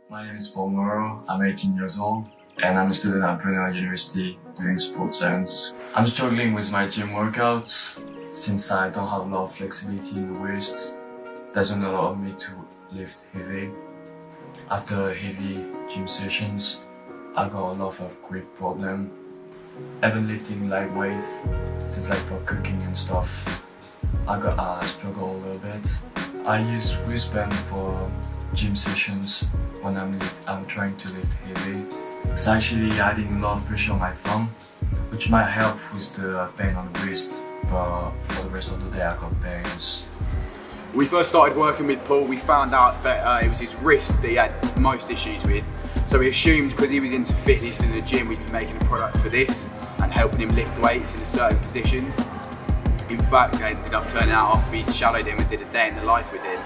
My name is Paul Morrow, I'm 18 years old and I'm a student at Brunel University doing sports science. I'm struggling with my gym workouts since I don't have a lot of flexibility in the waist. It doesn't allow me to lift heavy. After heavy gym sessions, I got a lot of grip problem. Even lifting lightweight, since like for cooking and stuff, I struggle a little bit. I use wristband for gym sessions when I'm trying to lift heavy. It's actually adding a lot of pressure on my thumb, which might help with the pain on the wrist, but for the rest of the day I got pains. When we first started working with Paul, we found out that it was his wrist that he had most issues with. So we assumed because he was into fitness in the gym, we'd be making a product for this and helping him lift weights in certain positions. In fact, it ended up turning out after we shadowed him and did a day in the life with him,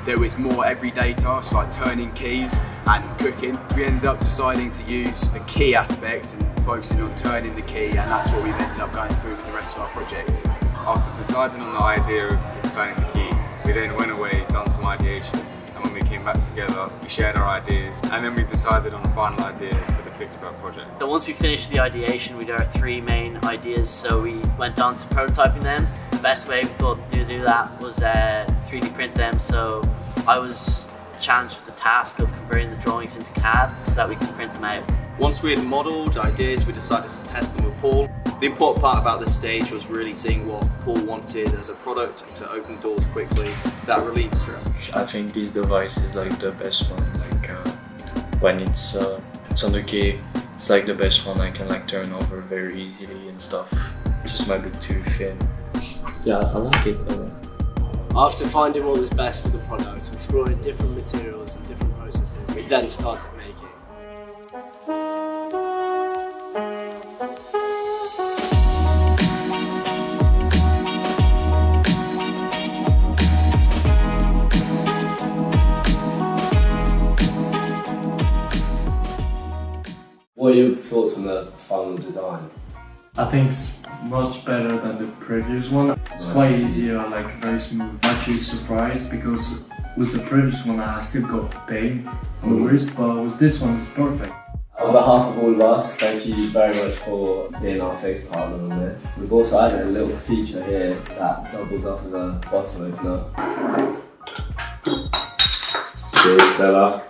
there was more everyday tasks like turning keys and cooking. We ended up deciding to use a key aspect and focusing on turning the key, and that's what we've ended up going through with the rest of our project. After deciding on the idea of turning the key, we then went away, done some ideation, and when we came back together, we shared our ideas, and then we decided on the final idea for the Fixperts project. So once we finished the ideation, we did our three main ideas, so we went on to prototyping them. The best way we thought to do that was 3D print them, so I was challenged with the task of converting the drawings into CAD so that we could print them out. Once we had modelled ideas, we decided to test them with Paul. The important part about this stage was really seeing what Paul wanted as a product to open doors quickly. That relieved stress. I think this device is like the best one. Like when it's on the key, it's like the best one. I can like turn over very easily and stuff. It just might be too thin. Yeah, I like it. After finding what was best for the product, exploring different materials and different processes, we then started making. What are your thoughts on the final design? I think it's much better than the previous one. It's quite easier, like very smooth. I'm actually surprised because with the previous one I still got pain on the wrist, but with this one it's perfect. On behalf of all of us, thank you very much for being our face partner on this. We've also added a little feature here that doubles up as a bottle opener. Cheers, Stella.